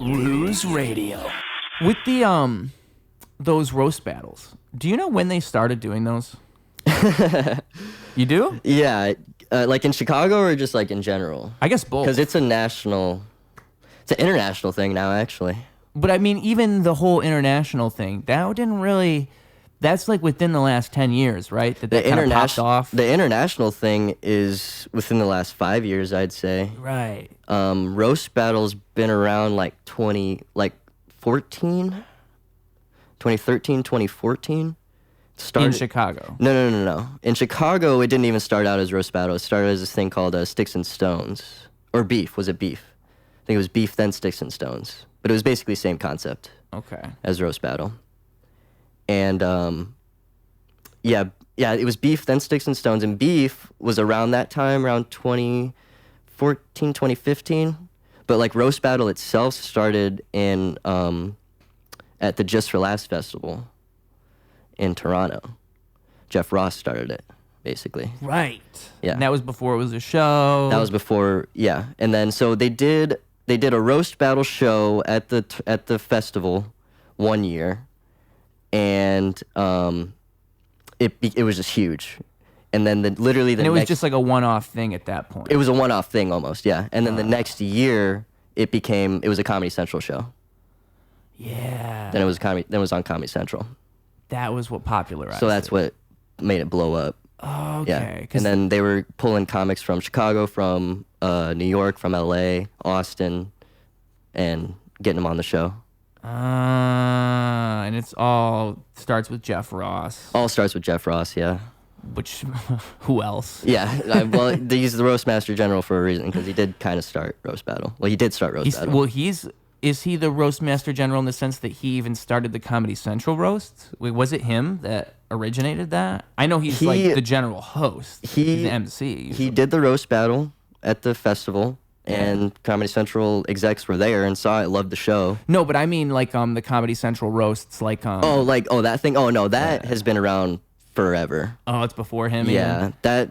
Lose Radio. With the those roast battles, do you know when they started doing those? You do? Yeah, like in Chicago or just like in general? I guess both. Because it's an international thing now, actually. But I mean, even the whole international thing, that didn't really. That's like within the last 10 years, right? That kind of popped off. The international thing is within the last 5 years, I'd say. Right. Roast battle's been around like 2013, 2014. In Chicago. No. In Chicago, it didn't even start out as roast battle. It started as this thing called Sticks and Stones. Or beef. Was it beef? I think it was beef, then Sticks and Stones. But it was basically the same concept. Okay. As roast battle. And, it was beef, then Sticks and Stones. And beef was around that time, around 2014, 2015. But, like, roast battle itself started in at the Just for Laughs festival in Toronto. Jeff Ross started it, basically. Right. Yeah. And that was before it was a show. That was before, yeah. And then, so they did a roast battle show at the festival one year. And it was just huge, and then it was just like a one-off thing at that point. It was a one-off thing almost, yeah. And then the next year, it was a Comedy Central show. Yeah. Then it was on Comedy Central. That was what popularized. So that's what made it blow up. Oh, okay. Yeah. And then they were pulling comics from Chicago, from New York, from LA, Austin, and getting them on the show. And it's all starts with Jeff Ross. All starts with Jeff Ross, yeah. Which, who else? Yeah, well, he's the Roast Master General for a reason, because he did kind of start Roast Battle. Well, he did start Roast Battle. Well, is he the Roast Master General in the sense that he even started the Comedy Central roasts? Wait, was it him that originated that? I know he's like the general host. He's the MC. He did the Roast Battle at the festival. And Comedy Central execs were there and saw it, loved the show. No, but I mean like the Comedy Central roasts, like that thing. Oh no, that has been around forever. Oh, it's before him. Yeah, there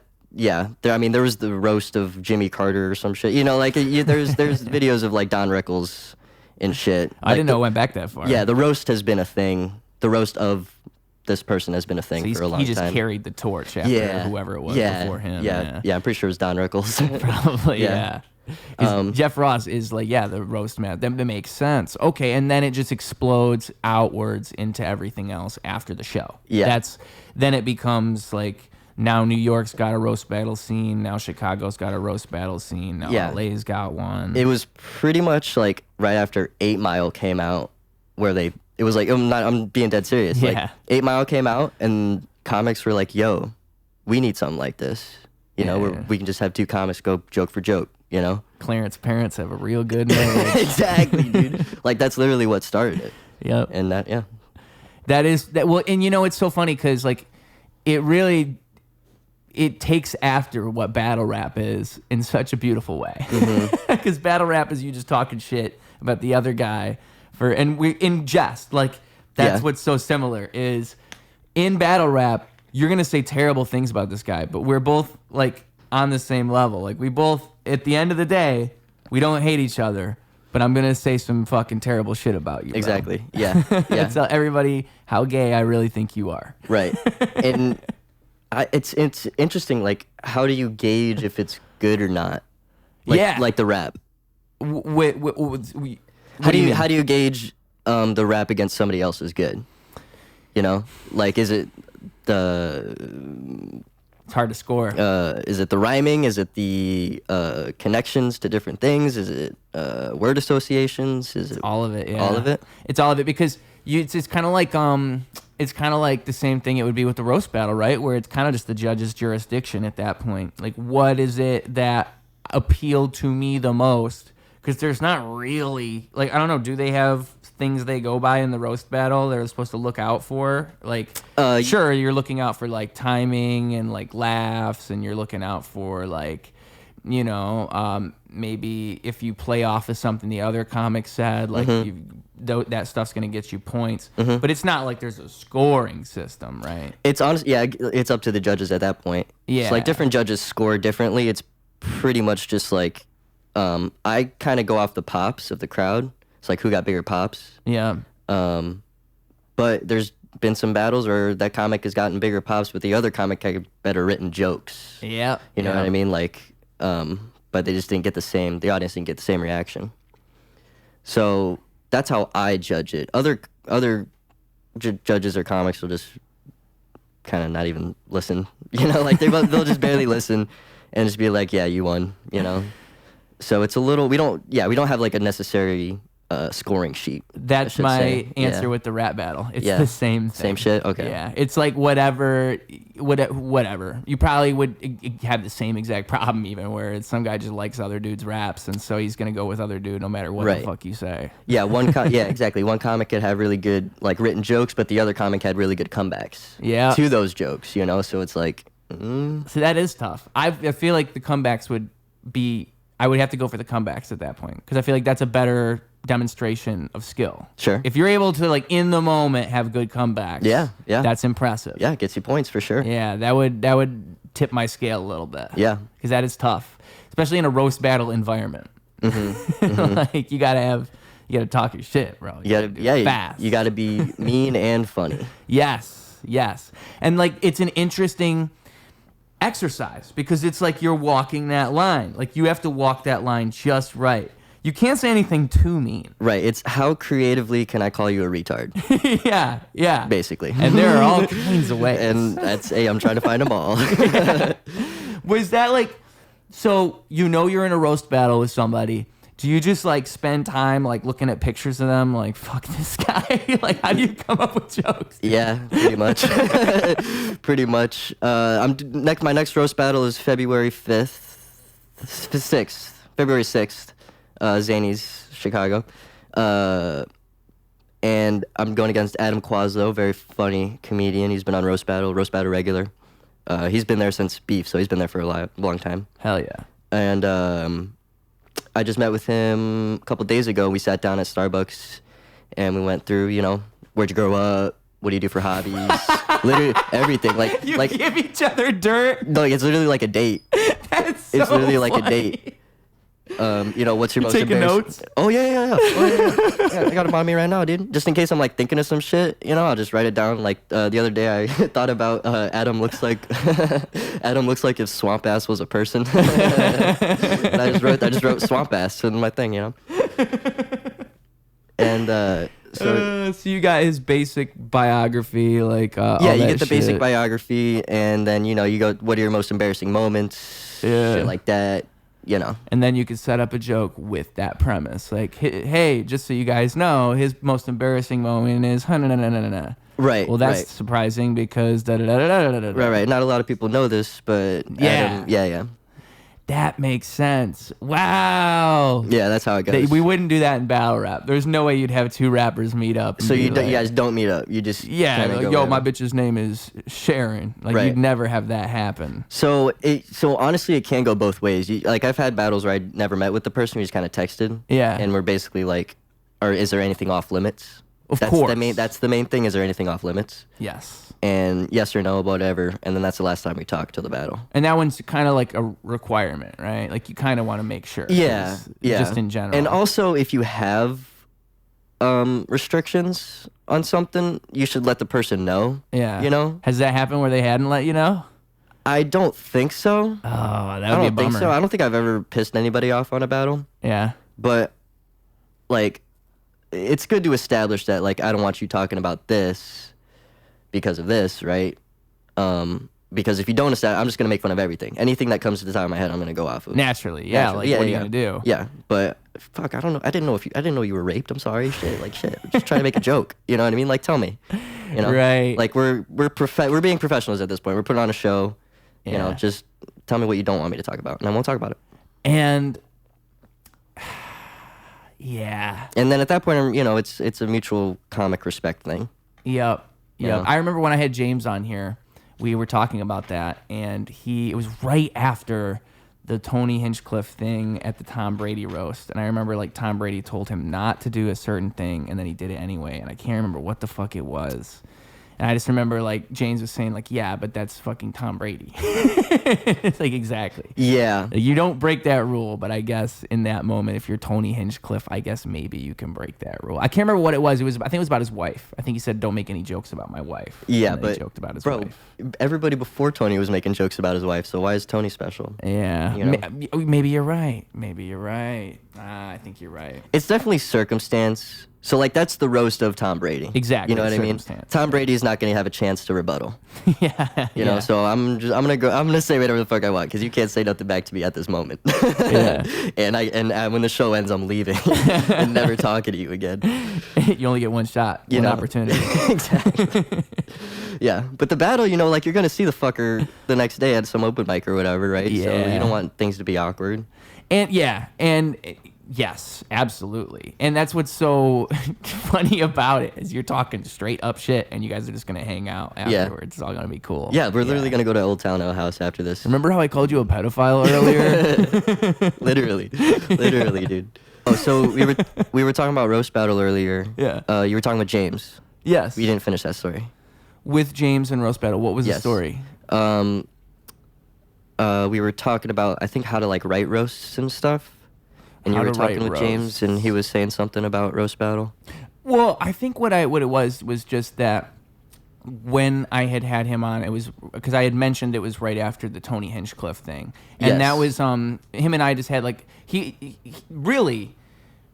was the roast of Jimmy Carter or some shit. You know, like there's videos of like Don Rickles and shit. I didn't know it went back that far. Yeah, the roast has been a thing. The roast of this person has been a thing for a long time. He just carried the torch after whoever it was before him. Yeah, I'm pretty sure it was Don Rickles. Probably, yeah. Jeff Ross is like, the roast man. That makes sense. Okay, and then it just explodes outwards into everything else after the show. Yeah. Then it becomes like, now New York's got a roast battle scene. Now Chicago's got a roast battle scene. Now LA's got one. It was pretty much like right after 8 Mile came out, where it was like, I'm being dead serious. Yeah. Like 8 Mile came out and comics were like, yo, we need something like this. You know, where we can just have two comics go joke for joke. You know, Clarence parents have a real good marriage. Exactly, dude. Like that's literally what started it. Yep. And that is that. Well, and it's so funny because like it takes after what battle rap is in such a beautiful way. Because battle rap is you just talking shit about the other guy in jest. Like that's what's so similar is in battle rap you're gonna say terrible things about this guy, but we're both like on the same level. Like we both. At the end of the day, we don't hate each other, but I'm going to say some fucking terrible shit about you. Exactly. Bro. Yeah. Tell everybody how gay I really think you are. Right. And it's interesting, like, how do you gauge if it's good or not? Like the rap. How do you gauge the rap against somebody else's good? You know? Like, is it It's hard to score. Is it the rhyming? Is it the connections to different things? Is it word associations? Is it all of it? Yeah, all of it. It's all of it because it's kind of like the same thing it would be with the roast battle, right? Where it's kind of just the judge's jurisdiction at that point. Like, what is it that appealed to me the most? Because there's not really I don't know. Do they have things they go by in the roast battle they're supposed to look out for? Like, sure, you're looking out for like timing and like laughs, and you're looking out for like, maybe if you play off of something the other comic said, like that stuff's gonna get you points. But it's not like there's a scoring system, right? It's it's up to the judges at that point. Yeah, so like different judges score differently. It's pretty much just like I kind of go off the pops of the crowd. It's like who got bigger pops. Yeah. But there's been some battles where that comic has gotten bigger pops, but the other comic had better written jokes. Yeah. You know what I mean? Like, but they just didn't get the audience didn't get the same reaction. So that's how I judge it. Other judges or comics will just kind of not even listen. You know, like they'll just barely listen and just be like, yeah, you won, you know? So it's a little, we don't have like a necessary scoring sheet. That's my answer with the rap battle. It's the same thing. Same shit? Okay. Yeah. It's like whatever. You probably would have the same exact problem even where it's some guy just likes other dudes' raps and so he's going to go with other dude no matter what the fuck you say. Yeah, exactly. One comic could have really good like written jokes, but the other comic had really good comebacks to those jokes, you know? So it's like... So that is tough. I feel like the comebacks would be... I would have to go for the comebacks at that point because I feel like that's a better demonstration of skill. Sure. If you're able to like in the moment have good comebacks, that's impressive. Yeah, it gets you points for sure. Yeah, that would tip my scale a little bit. Yeah, because that is tough, especially in a roast battle environment. Like you gotta talk your shit, bro. You gotta be fast. You gotta be mean and funny. Yes, and like it's an interesting exercise because it's like you're walking that line. Like you have to walk that line just right. You can't say anything too mean. Right. It's how creatively can I call you a retard? Yeah. Basically. And there are all kinds of ways. And I'm trying to find them all. Was that like, so you're in a roast battle with somebody. Do you just like spend time like looking at pictures of them like, fuck this guy? Like how do you come up with jokes? Yeah, pretty much. Pretty much. My next roast battle is February 6th. Zanies, Chicago. And I'm going against Adam Quaslow, very funny comedian. He's been on Roast Battle regular. He's been there since Beef, so he's been there for a long time. Hell yeah. And I just met with him a couple days ago. We sat down at Starbucks, and we went through, where'd you grow up? What do you do for hobbies? Literally everything. Like give each other dirt? No, it's literally like a date. That's so It's literally like a funny. date. What's your most taking embarrassing... notes? Oh, yeah. Yeah, I got them on me right now, dude. Just in case I'm, like, thinking of some shit, I'll just write it down. Like, the other day I thought about Adam looks like if Swamp Ass was a person. And I just wrote Swamp Ass in my thing, And, so you got his basic biography, like, all you that get the basic shit. biography, and then, you go, what are your most embarrassing moments? Yeah. Shit like that. And then you could set up a joke with that premise. Like, hey, just so you guys know, his most embarrassing moment is na. Right. Well, that's right. surprising because da-da-da-da-da-da-da. Right. Not a lot of people know this, but Yeah. Adam, That makes sense. Wow. Yeah, that's how it goes. We wouldn't do that in battle rap. There's no way you'd have two rappers meet up. And So be you like, guys don't meet up. You just kinda like, go yo, at my it. bitch's name is Sharon. Like Right. you'd never have that happen. So honestly, it can go both ways. Like I've had battles where I never met with the person. We just kind of texted. Yeah. And we're basically like, or is there anything off limits? Of That's course. That's the main thing. Is there anything off limits? Yes. And yes or no, whatever. And then that's the last time we talked till the battle. And that one's kind of like a requirement, right? Like you kind of want to make sure. Yeah. Just in general. And also, if you have restrictions on something, you should let the person know. Yeah. Has that happened where they hadn't let you know? I don't think so. Oh, that would I be a don't bummer. think so. I don't think I've ever pissed anybody off on a battle. Yeah. But like, it's good to establish that like I don't want you talking about this because of this, right? Because if you don't establish, I'm just gonna make fun of everything. Anything that comes to the top of my head, I'm gonna go off of. Naturally, yeah. Like, what are you gonna do? Yeah, but fuck, I don't know. I didn't know you were raped. I'm sorry. Shit. Just trying to make a joke. You know what I mean? Like, tell me. Right. Like we're being professionals at this point. We're putting on a show. Yeah. Just tell me what you don't want me to talk about, and I won't talk about it. And yeah. And then at that point, it's a mutual comic respect thing. Yep. Yeah. I remember when I had James on here, we were talking about that, and it was right after the Tony Hinchcliffe thing at the Tom Brady roast. And I remember like Tom Brady told him not to do a certain thing, and then he did it anyway. And I can't remember what the fuck it was. And I just remember like James was saying like, yeah, but that's fucking Tom Brady. It's like, exactly. Yeah. You don't break that rule, but I guess in that moment, if you're Tony Hinchcliffe, I guess maybe you can break that rule. I can't remember what it was. I think it was about his wife. I think he said, "Don't make any jokes about my wife." Yeah, and but he joked about his bro, wife. everybody before Tony was making jokes about his wife. So why is Tony special? Yeah, You know? maybe you're right. Maybe you're right. I think you're right. It's definitely circumstance. So like that's the roast of Tom Brady. Exactly, You know what I mean? circumstance. Tom Brady is not going to have a chance to rebuttal. Yeah, You know, so I'm gonna say whatever the fuck I want because you can't say nothing back to me at this moment. Yeah. and when the show ends, I'm leaving and never talking to you again. You only get one shot, one opportunity. Exactly. Yeah, but the battle, you know, like you're gonna see the fucker the next day at some open mic or whatever, right? Yeah. So you don't want things to be awkward. And yes, absolutely. And that's what's so funny about it is you're talking straight up shit, and you guys are just gonna hang out afterwards. It's all gonna be cool. Yeah, we're literally gonna go to Old Town House after this. Remember how I called you a pedophile earlier? literally, dude. Oh, so we were talking about roast battle earlier. Yeah. You were talking with James. Yes. We didn't finish that story. With James and roast battle, what was the story? We were talking about, I think, how to like write roasts and stuff. And How you were to write talking with roasts. James, and he was saying something about roast battle. Well, I think what it was just that when I had him on, it was because I had mentioned it was right after the Tony Hinchcliffe thing, and Yes. that was him and I just had like he really.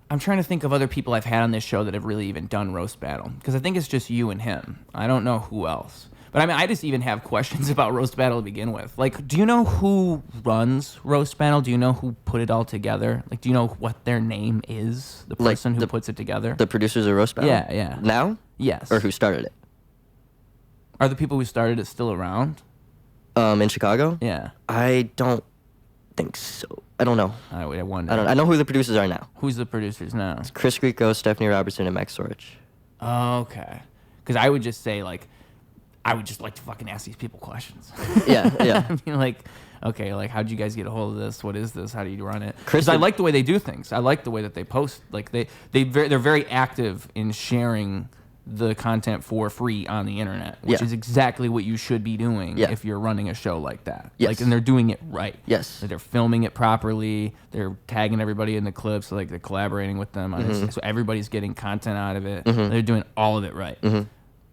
I'm trying to think of other people I've had on this show that have really even done roast battle because I think it's just you and him. I don't know who else. But I mean, I just even have questions about roast battle to begin with. Like, do you know who runs roast battle? Do you know who put it all together? Like, do you know what their name is? The Like person who puts it together? The producers of roast battle. Yeah. Now? Yes. Or who started it? Are the people who started it still around? In Chicago? Yeah. I don't think so. I don't know. I wonder. I know who the producers are now. Who's the producers now? Chris Grieco, Stephanie Robertson, and Max Sorich. Okay. Because I would just say, like, I would just like to fucking ask these people questions. Yeah. I mean, like, okay, like, how'd you guys get a hold of this? What is this? How do you run it? Chris, Because I like the way they do things. I like the way that they post. Like, they're very active in sharing the content for free on the internet, which is exactly what you should be doing if you're running a show like that. Yes. Like, and they're doing it right. Yes. They're filming it properly. They're tagging everybody in the clips. Like, they're collaborating with them on this. So everybody's getting content out of it. They're doing all of it right.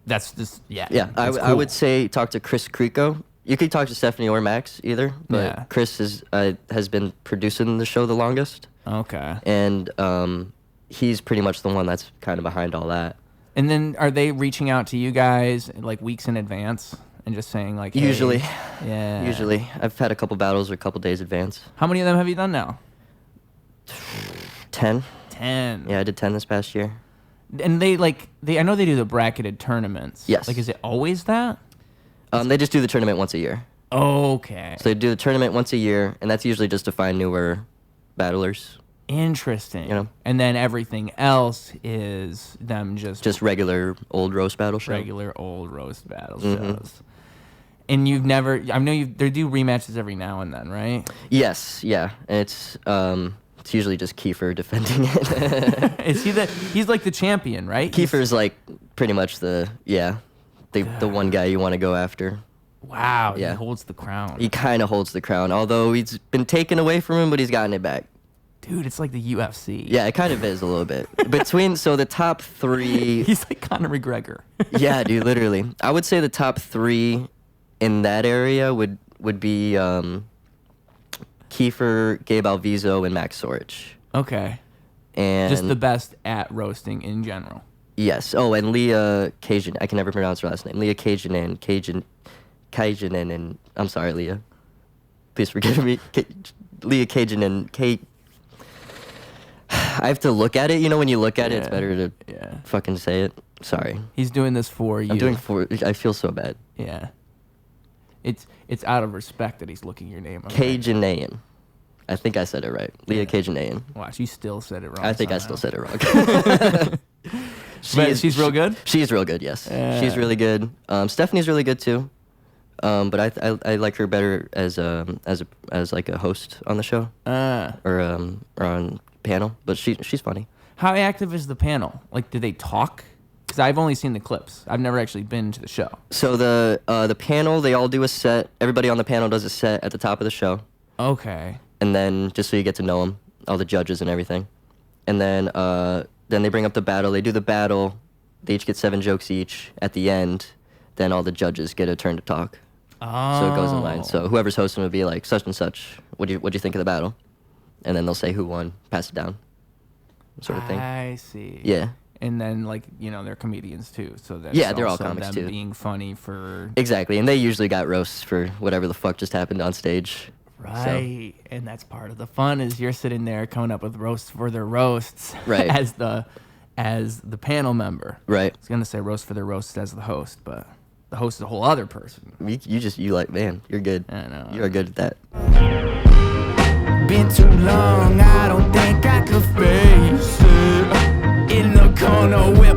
That's just, Yeah, that's I cool. would say talk to Chris Grieco. You could talk to Stephanie or Max either, but Yeah. Chris has been producing the show the longest, Okay. and he's pretty much the one that's kind of behind all that. And then are they reaching out to you guys like weeks in advance and just saying like, hey, Usually. Yeah. Usually, I've had a couple battles or a couple days advance. How many of them have you done now? 10. 10. Yeah, I did 10 this past year. And I know they do the bracketed tournaments. Yes. Like, is it always that? They just do the tournament once a year. Okay. So they do the tournament once a year, and that's usually just to find newer battlers. Interesting. You know? And then everything else is them just regular old roast battle show. regular old roast battle shows. And you've never, I know they do rematches every now and then, right? Yes, yeah. And it's usually just Kiefer defending it. Is he's like the champion, right? Kiefer's like pretty much the one guy you want to go after. Wow, Yeah. he holds the crown. He kind of holds the crown, although he's been taken away from him, but he's gotten it back. Dude, it's like the UFC. Yeah, it kind of is a little bit. So the top 3. He's like Conor McGregor. Yeah, dude, literally. I would say the top 3 in that area would be Kiefer, Gabe Alviso, and Max Sorich. Okay. And Just the best at roasting in general. yes. Oh, and Leah Cajun. I can never pronounce her last name. Leah Cajun, and I'm sorry, Leah. Please forgive me. Leah Cajun and Kate. I have to look at it. You know, when you look at it, it's better to fucking say it. Sorry. He's doing this for you. I'm doing I feel so bad. Yeah. It's out of respect that he's looking your name up. Cajanayan. I think I said it right. Leah Cajanayan. Watch, you still said it wrong. I think I somehow. still said it wrong. But she's real good? She is real good, yes. Yeah. She's really good. Stephanie's really good too. But I like her better as like a host on the show or on panel. But she's funny. How active is the panel? Like, do they talk? Because I've only seen the clips. I've never actually been to the show. So the panel, they all do a set. Everybody on the panel does a set at the top of the show. Okay. And then just so you get to know them, all the judges and everything. And then they bring up the battle. They do the battle. They each get 7 jokes each. At the end, then all the judges get a turn to talk. Oh. So it goes in line. So whoever's hosting would be like, such and such, what'd you think of the battle? And then they'll say who won, pass it down, sort of thing. I see. Yeah. And then, like, you know, they're comedians too, so that's Yeah, they're all also comics them too. being funny for Exactly, and they usually got roasts for whatever the fuck just happened on stage. right, and that's part of the fun is you're sitting there coming up with roasts for their roasts, Right. as the panel member. Right. I was gonna say roast for their roasts as the host, but the host is a whole other person. You like, man, you're good. I know. You are good at that. Been too long, I don't think I could face it. In the corner with